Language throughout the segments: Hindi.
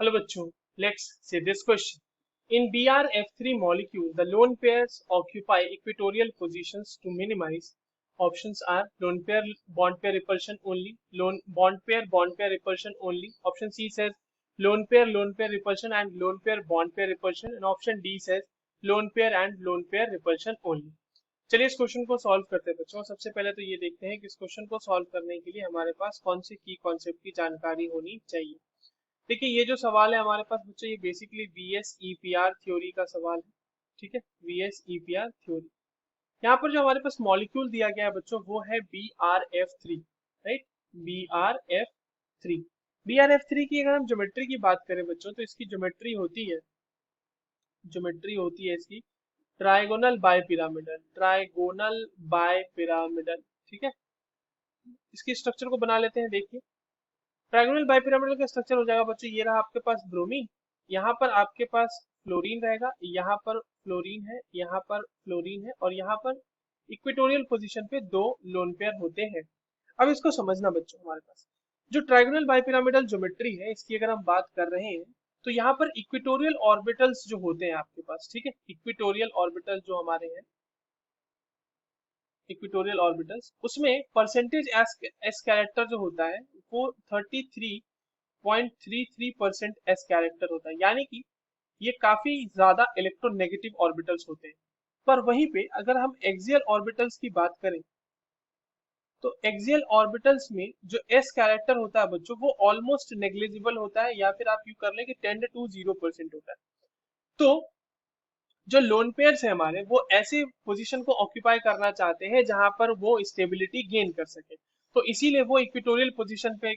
Hello bachcho, let's see this question. In BRF3 molecule, the lone pairs occupy equatorial positions to minimize. Options are lone pair bond pair repulsion only, lone bond pair repulsion only. Option C says lone pair repulsion and lone pair bond pair repulsion, and option D says lone pair and lone pair repulsion only. चलिए इस क्वेश्चन को सॉल्व करते हैं बच्चों। सबसे पहले तो ये देखते हैं कि इस क्वेश्चन को सॉल्व करने के लिए हमारे पास कौन से की कॉन्सेप्ट की जानकारी होनी चाहिए। देखिए ये जो सवाल है हमारे पास बच्चों, ये बेसिकली VS-EPR थ्योरी का सवाल है। ठीक है, VS-EPR थ्योरी। यहाँ पर जो हमारे पास मॉलिक्यूल दिया गया है बच्चों वो है BRF3, राइट, BRF3। BRF3 की अगर हम ज्योमेट्री की बात करें बच्चों तो इसकी ज्योमेट्री होती है इसकी ट्राइगोनल बाय ठीक है। इसकी स्ट्रक्चर को बना लेते हैं। देखिए ट्राइगोनल बाइपिरामिडल का स्ट्रक्चर हो जाएगा बच्चों, ये रहा आपके पास ब्रोमीन, यहाँ पर आपके पास फ्लोरीन रहेगा, यहाँ पर फ्लोरीन है, यहाँ पर फ्लोरीन है, और यहाँ पर इक्वेटोरियल पोजीशन पे दो लोन पेयर होते हैं। अब इसको समझना बच्चों, हमारे पास जो ट्राइगोनल बाइपिरामिडल ज्योमेट्री है इसकी अगर हम बात कर रहे हैं तो यहाँ पर इक्वेटोरियल ऑर्बिटल्स जो होते हैं आपके पास, ठीक है, इक्वेटोरियल ऑर्बिटल्स जो हमारे हैं, इक्वेटोरियल ऑर्बिटल्स, उसमें परसेंटेज एस कैरेक्टर जो होता है वो 33.33% एस कैरेक्टर होता है, यानी कि ये काफी ज्यादा इलेक्ट्रोनेगेटिव ऑर्बिटल्स होते हैं। पर वहीं पे अगर हम एक्सियल ऑर्बिटल्स की बात करें तो एक्सियल ऑर्बिटल्स में जो एस कैरेक्टर होता है बच्चों वो ऑलमोस्ट नेग्लिजिबल होता है, या फिर आप यू कर लें कि 10 to 0% होता है। तो जो लोन पेयर्स है हमारे वो ऐसे पोजीशन को ऑक्यूपाई करना चाहते हैं जहां पर वो स्टेबिलिटी गेन कर सके, तो इसीलिए वो इक्वेटोरियल पोजीशन पे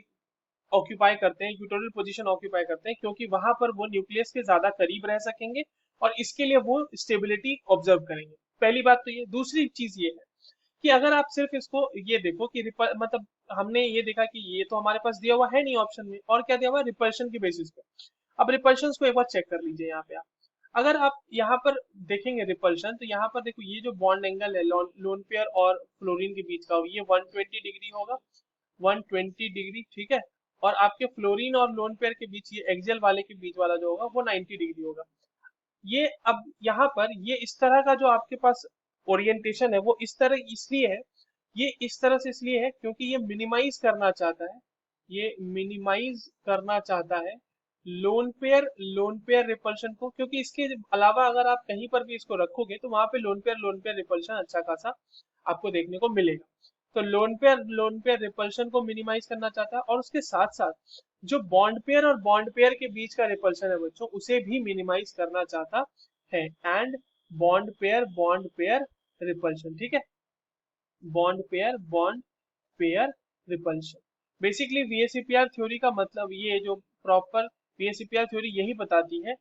ऑक्यूपाई करते हैं, इक्वेटोरियल पोजीशन ऑक्यूपाई करते हैं, क्योंकि वहां पर वो न्यूक्लियस के ज्यादा करीब रह सकेंगे और इसके लिए वो स्टेबिलिटी ऑब्जर्व करेंगे। पहली बात तो ये। दूसरी चीज ये है कि अगर आप सिर्फ इसको ये देखो कि मतलब हमने ये देखा कि ये तो हमारे पास दिया हुआ है नहीं ऑप्शन में, और क्या दिया हुआ है, रिपल्शन की बेसिस पे। अब रिपल्शन को एक बार चेक कर लीजिए यहाँ पे आप। अगर आप यहाँ पर देखेंगे रिपल्शन, तो यहाँ पर देखो ये जो बॉन्ड एंगल है लोन पेयर और फ्लोरीन के बीच का, ये 120 डिग्री होगा, 120 डिग्री, ठीक है। और आपके फ्लोरीन और लोन पेयर के बीच, ये एक्सियल वाले के बीच वाला जो होगा वो 90 डिग्री होगा। ये अब यहाँ पर ये इस तरह का जो आपके पास ओरिएंटेशन है वो इस तरह इसलिए है, ये इस तरह से इसलिए है क्योंकि ये मिनिमाइज करना चाहता है, ये मिनिमाइज करना चाहता है लोन पेयर रिपल्शन को, क्योंकि इसके अलावा अगर आप कहीं पर भी इसको रखोगे तो वहां पे लोन पेयर रिपल्शन अच्छा खासा आपको देखने को मिलेगा। तो लोन पेयर रिपल्शन को मिनिमाइज करना चाहता है, और उसके साथ साथ जो बॉन्ड पेयर और बॉन्ड पेयर के बीच का रिपल्शन है बच्चों उसे भी मिनिमाइज करना चाहता है। एंड बॉन्ड पेयर रिपल्शन, ठीक है, bond pair repulsion. Basically VSEPR theory का मतलब ये जो प्रॉपर VSEPR थ्योरी यही बताती है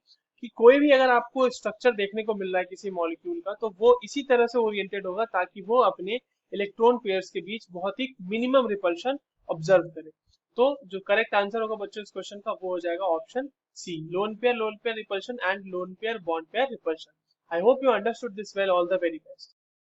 कि कोई भी अगर आपको स्ट्रक्चर देखने को मिल रहा है किसी मॉलिक्यूल का तो वो इसी तरह से ओरिएंटेड होगा ताकि वो अपने इलेक्ट्रॉन पेयर्स के बीच बहुत ही मिनिमम रिपल्शन ऑब्जर्व करे। तो जो करेक्ट आंसर होगा बच्चों इस क्वेश्चन का वो हो जाएगा option C, lone pair repulsion and lone pair bond pair repulsion. I hope you understood this well. All the very best.